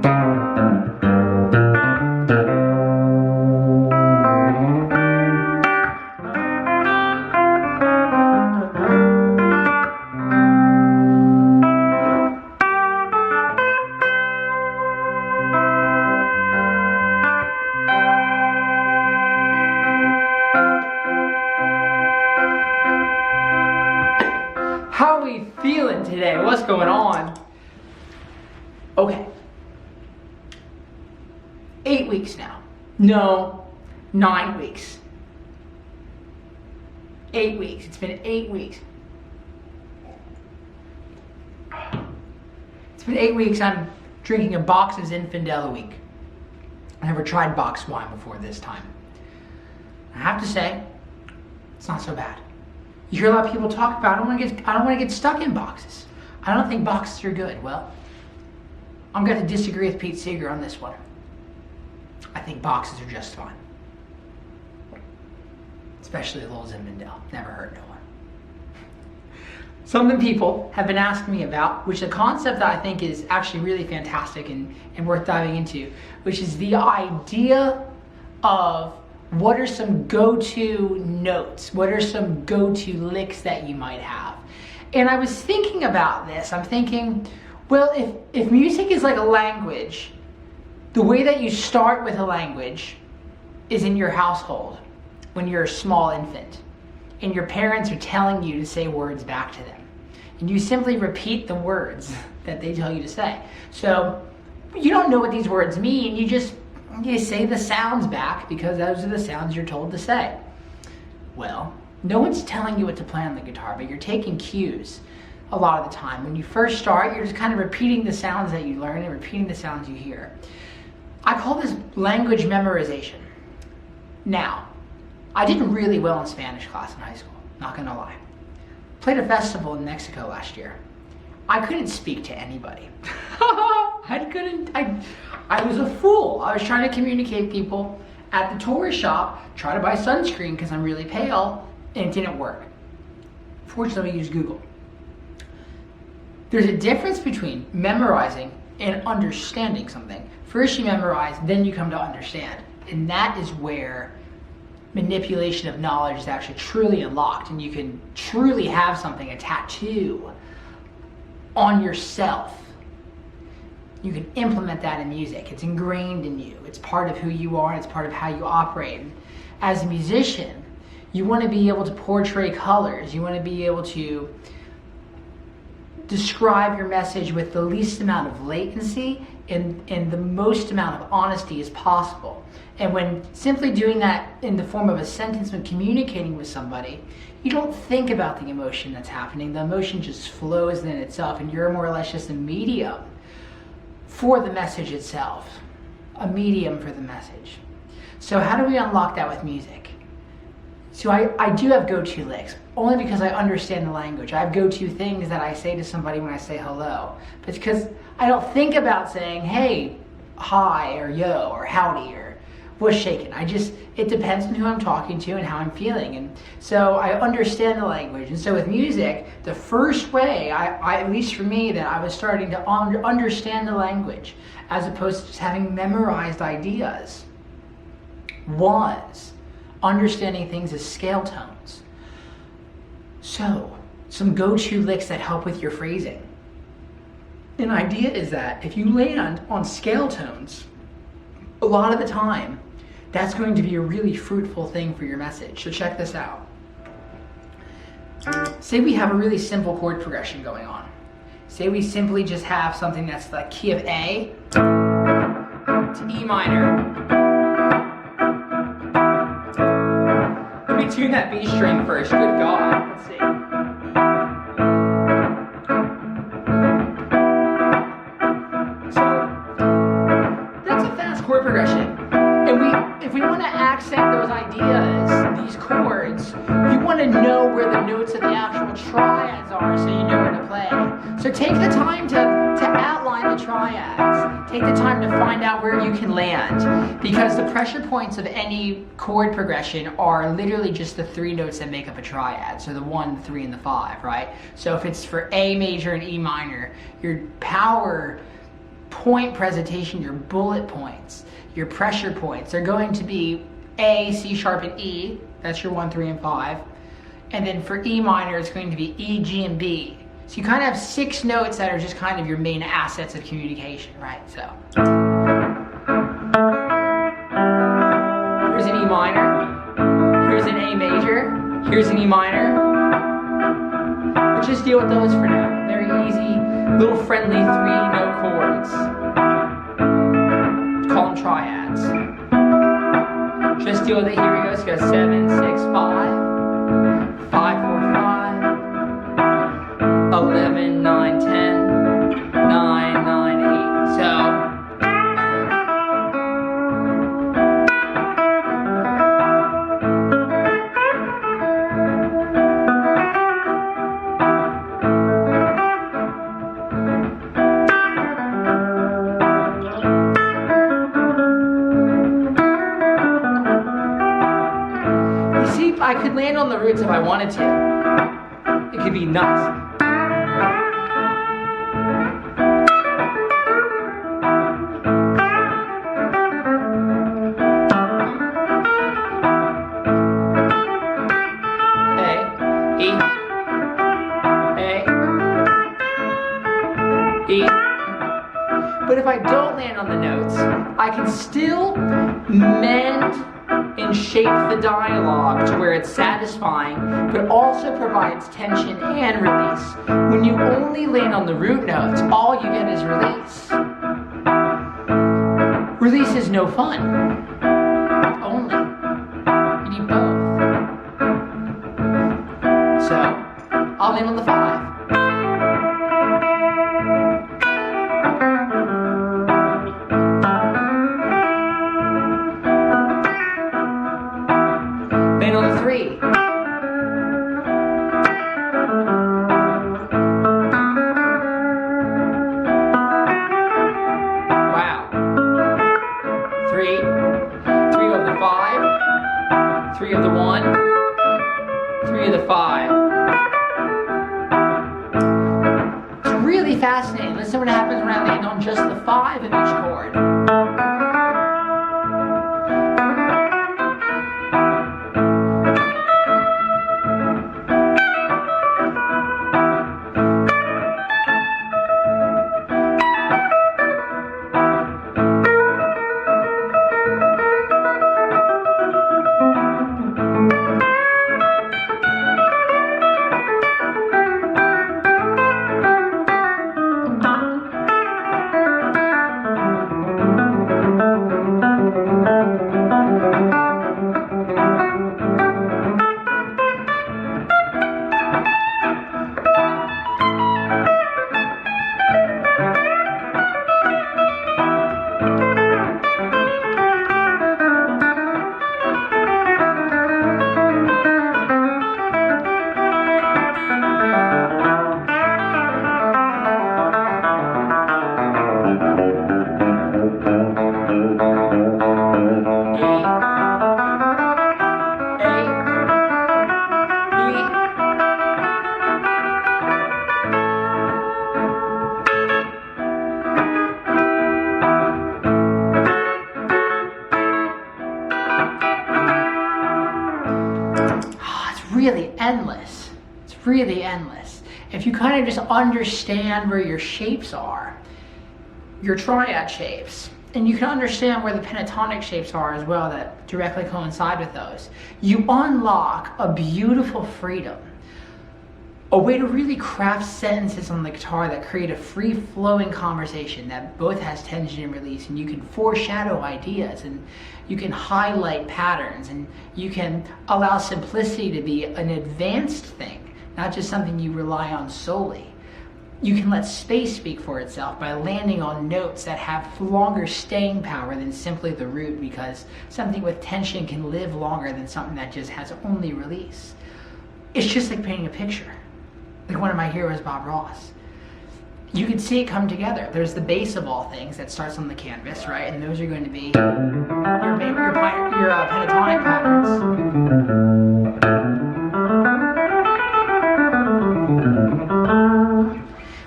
How are we feeling today? What's going on? Okay. 8 weeks now. No, 9 weeks. 8 weeks. It's been 8 weeks. It's been 8 weeks. I'm drinking a box of Zinfandel a week. I never tried box wine before this time. I have to say, it's not so bad. You hear a lot of people talk about, I don't want to get stuck in boxes. I don't think boxes are good. Well, I'm going to disagree with Pete Seeger on this one. I think boxes are just fine. Especially a little Zinfandel. Never hurt no one. Something people have been asking me about, which is a concept that I think is actually really fantastic and worth diving into, which is the idea of what are some go-to notes? What are some go-to licks that you might have? And I was thinking about this. I'm thinking, well, if music is like a language, the way that you start with a language is in your household when you're a small infant. And your parents are telling you to say words back to them. And you simply repeat the words that they tell you to say. So you don't know what these words mean. You say the sounds back because those are the sounds you're told to say. Well, no one's telling you what to play on the guitar, but you're taking cues a lot of the time. When you first start, you're just kind of repeating the sounds that you learn and repeating the sounds you hear. I call this language memorization. Now, I did really well in Spanish class in high school, not gonna lie. Played a festival in Mexico last year. I couldn't speak to anybody. I was a fool. I was trying to communicate with people at the tourist shop, try to buy sunscreen because I'm really pale, and it didn't work. Fortunately, we used Google. There's a difference between memorizing and understanding something. First you memorize, then you come to understand. And that is where manipulation of knowledge is actually truly unlocked, and you can truly have something, a tattoo, on yourself. You can implement that in music. It's ingrained in you. It's part of who you are, and it's part of how you operate. As a musician, you want to be able to portray colors. You want to be able to describe your message with the least amount of latency and the most amount of honesty as possible. And when simply doing that in the form of a sentence when communicating with somebody, you don't think about the emotion that's happening. The emotion just flows in itself, and you're more or less just a medium for the message itself. A medium for the message. So how do we unlock that with music? So I do have go-to licks, only because I understand the language. I have go-to things that I say to somebody when I say hello. But it's because I don't think about saying, hey, hi, or yo, or howdy, or what's shaking. It depends on who I'm talking to and how I'm feeling. And so I understand the language. And so with music, the first way, at least for me, that I was starting to understand the language, as opposed to just having memorized ideas, was understanding things as scale tones. So, some go-to licks that help with your phrasing. An idea is that if you land on scale tones, a lot of the time, that's going to be a really fruitful thing for your message. So check this out. Say we have a really simple chord progression going on. Say we simply just have something that's like key of A to E minor. Let me tune that B string first. Good God. Let's see. So that's a fast chord progression. And if we want to accent those ideas, these chords, you want to know where the notes of the actual triads are so you know where to play. So take the time to outline the triads. Take the time to find out where you can land, because the pressure points of any chord progression are literally just the 3 notes that make up a triad. So the 1, the 3, and the 5, right? So if it's for A major and E minor, your power point presentation, your bullet points, your pressure points, they're going to be A, C sharp, and E. That's your 1, 3, and 5. And then for E minor, it's going to be E, G, and B. So you kind of have 6 notes that are just kind of your main assets of communication, right? So here's an E minor, here's an A major, here's an E minor. Let's just deal with those for now. Very easy, little friendly 3-note chords. Call them triads. Just deal with it. Here we go. So you got 7, 6, 5, 5, 4, 5, 11, 9, 10, 9, 9, 8. So I could land on the roots if I wanted to. It could be nuts. A, E, A, E. But if I don't land on the notes, I can still mend and shape the dialogue to where it's satisfying, but also provides tension and release. When you only land on the root notes, all you get is release. Release is no fun. Only. You need both. So, I'll land on the 5. Land on the 3. Wow. 3. 3 of the 5. 3 of the 1. 3 of the 5. It's really fascinating. Listen what happens when I land on just the 5 of each chord. Really endless. It's really endless. If you kind of just understand where your shapes are, your triad shapes, and you can understand where the pentatonic shapes are as well that directly coincide with those, you unlock a beautiful freedom. A way to really craft sentences on the guitar that create a free-flowing conversation that both has tension and release, and you can foreshadow ideas, and you can highlight patterns, and you can allow simplicity to be an advanced thing, not just something you rely on solely. You can let space speak for itself by landing on notes that have longer staying power than simply the root, because something with tension can live longer than something that just has only release. It's just like painting a picture. Like one of my heroes, Bob Ross. You can see it come together. There's the base of all things that starts on the canvas, right? And those are going to be your pentatonic patterns.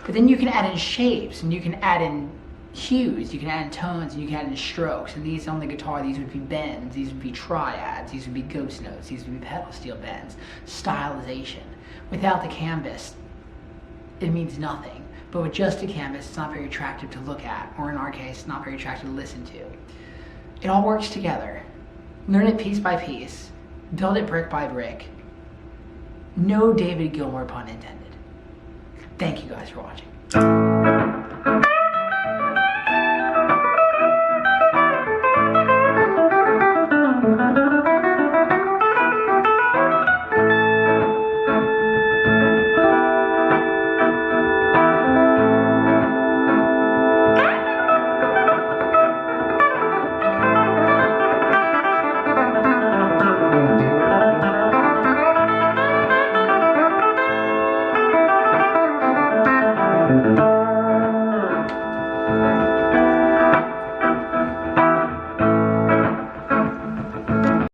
But then you can add in shapes, and you can add in hues, you can add in tones, and you can add in strokes. And these on the guitar, these would be bends, these would be triads, these would be ghost notes, these would be pedal steel bends, stylization. Without the canvas, it means nothing. But with just a canvas, it's not very attractive to look at, or in our case, it's not very attractive to listen to. It all works together. Learn it piece by piece. Build it brick by brick. No David Gilmour pun intended. Thank you guys for watching.